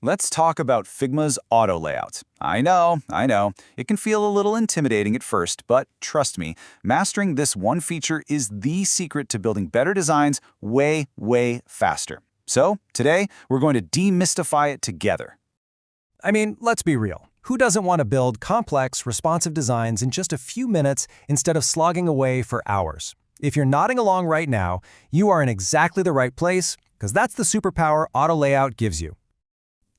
Let's talk about Figma's auto layout. I know, it can feel a little intimidating at first, but trust me, mastering this one feature is the secret to building better designs way, way faster. So, today, we're going to demystify it together. I mean, let's be real. Who doesn't want to build complex, responsive designs in just a few minutes instead of slogging away for hours? If you're nodding along right now, you are in exactly the right place, because that's the superpower auto layout gives you.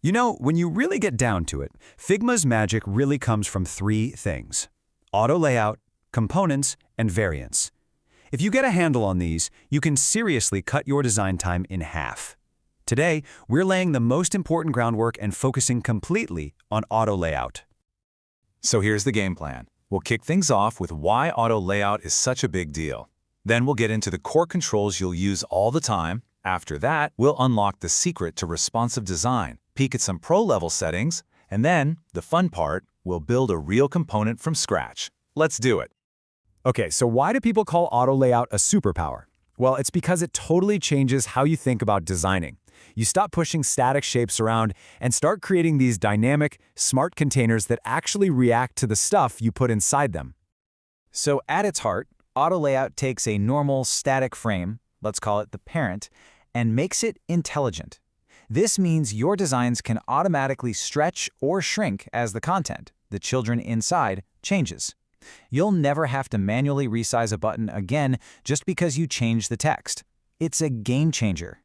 You know, when you really get down to it, Figma's magic really comes from three things: auto layout, components, and variants. If you get a handle on these, you can seriously cut your design time in half. Today, we're laying the most important groundwork and focusing completely on auto layout. So here's the game plan. We'll kick things off with why auto layout is such a big deal. Then we'll get into the core controls you'll use all the time. After that, we'll unlock the secret to responsive design, peek at some pro-level settings, and then, the fun part, we'll build a real component from scratch. Let's do it. Okay, so why do people call auto layout a superpower? Well, it's because it totally changes how you think about designing. You stop pushing static shapes around and start creating these dynamic, smart containers that actually react to the stuff you put inside them. So at its heart, auto layout takes a normal static frame, let's call it the parent, and makes it intelligent. This means your designs can automatically stretch or shrink as the content, the children inside, changes. You'll never have to manually resize a button again just because you change the text. It's a game changer.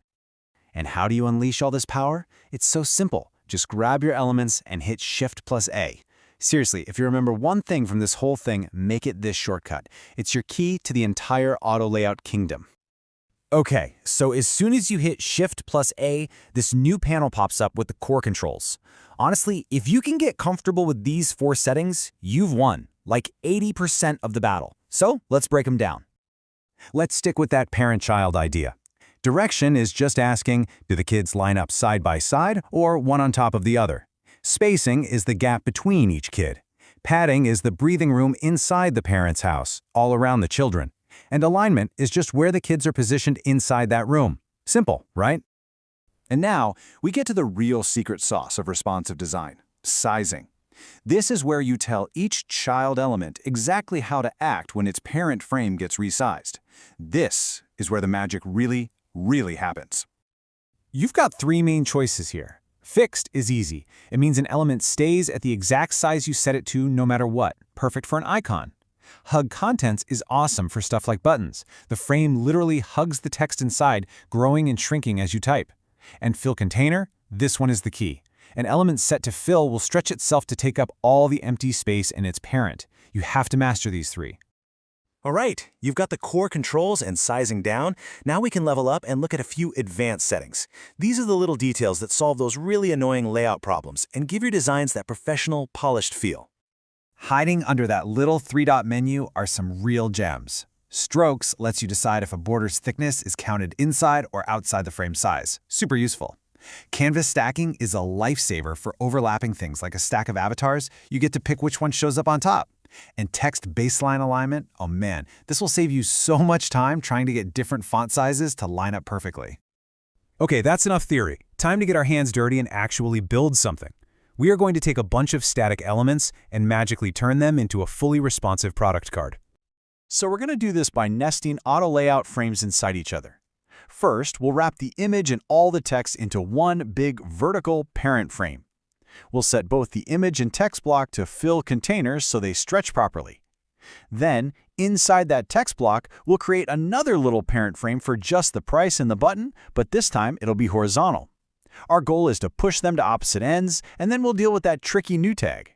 And how do you unleash all this power? It's so simple. Just grab your elements and hit Shift+A. Seriously, if you remember one thing from this whole thing, make it this shortcut. It's your key to the entire auto layout kingdom. Okay, so as soon as you hit Shift+A, this new panel pops up with the core controls. Honestly, if you can get comfortable with these four settings, you've won, like 80% of the battle. So let's break them down. Let's stick with that parent-child idea. Direction is just asking, do the kids line up side by side or one on top of the other? Spacing is the gap between each kid. Padding is the breathing room inside the parent's house, all around the children. And alignment is just where the kids are positioned inside that room. Simple, right? And now, we get to the real secret sauce of responsive design: sizing. This is where you tell each child element exactly how to act when its parent frame gets resized. This is where the magic really happens. You've got three main choices here. Fixed is easy. It means an element stays at the exact size you set it to no matter what, perfect for an icon. Hug Contents is awesome for stuff like buttons. The frame literally hugs the text inside, growing and shrinking as you type. And Fill Container, this one is the key. An element set to fill will stretch itself to take up all the empty space in its parent. You have to master these three. All right, you've got the core controls and sizing down. Now we can level up and look at a few advanced settings. These are the little details that solve those really annoying layout problems and give your designs that professional, polished feel. Hiding under that little three-dot menu are some real gems. Strokes lets you decide if a border's thickness is counted inside or outside the frame size. Super useful. Canvas stacking is a lifesaver for overlapping things like a stack of avatars. You get to pick which one shows up on top. And text baseline alignment, oh man, this will save you so much time trying to get different font sizes to line up perfectly. Okay, that's enough theory. Time to get our hands dirty and actually build something. We are going to take a bunch of static elements and magically turn them into a fully responsive product card. So we're going to do this by nesting auto layout frames inside each other. First, we'll wrap the image and all the text into one big vertical parent frame. We'll set both the image and text block to fill containers so they stretch properly. Then, inside that text block, we'll create another little parent frame for just the price and the button, but this time it'll be horizontal. Our goal is to push them to opposite ends, and then we'll deal with that tricky new tag.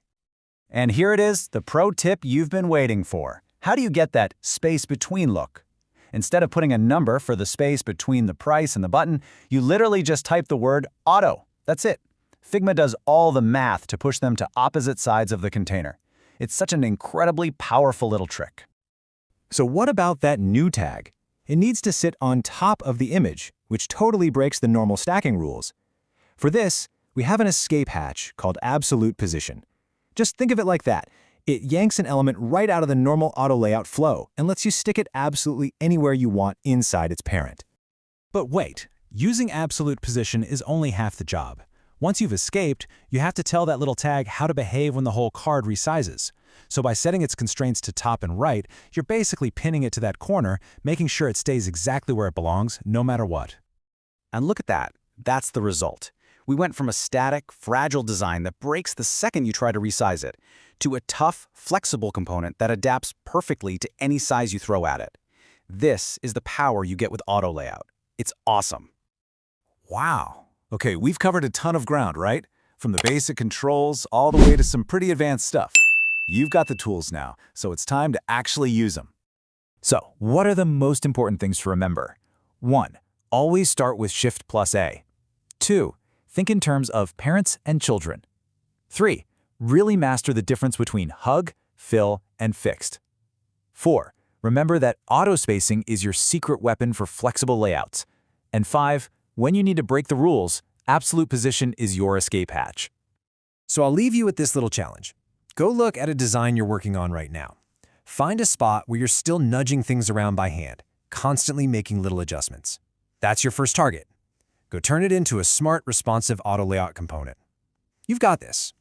And here it is, the pro tip you've been waiting for. How do you get that space between look? Instead of putting a number for the space between the price and the button, you literally just type the word auto. That's it. Figma does all the math to push them to opposite sides of the container. It's such an incredibly powerful little trick. So what about that new tag? It needs to sit on top of the image, which totally breaks the normal stacking rules. For this, we have an escape hatch called absolute position. Just think of it like that. It yanks an element right out of the normal auto layout flow and lets you stick it absolutely anywhere you want inside its parent. But wait, using absolute position is only half the job. Once you've escaped, you have to tell that little tag how to behave when the whole card resizes. So by setting its constraints to top and right, you're basically pinning it to that corner, making sure it stays exactly where it belongs, no matter what. And look at that. That's the result. We went from a static, fragile design that breaks the second you try to resize it, to a tough, flexible component that adapts perfectly to any size you throw at it. This is the power you get with auto layout. It's awesome. Wow. Okay, we've covered a ton of ground, right? From the basic controls all the way to some pretty advanced stuff. You've got the tools now, so it's time to actually use them. So, what are the most important things to remember? 1. Always start with Shift+A. 2. Think in terms of parents and children. 3. Really master the difference between hug, fill, and fixed. 4. Remember that auto-spacing is your secret weapon for flexible layouts. And 5. When you need to break the rules, absolute position is your escape hatch. So I'll leave you with this little challenge. Go look at a design you're working on right now. Find a spot where you're still nudging things around by hand, constantly making little adjustments. That's your first target. Go turn it into a smart, responsive auto layout component. You've got this.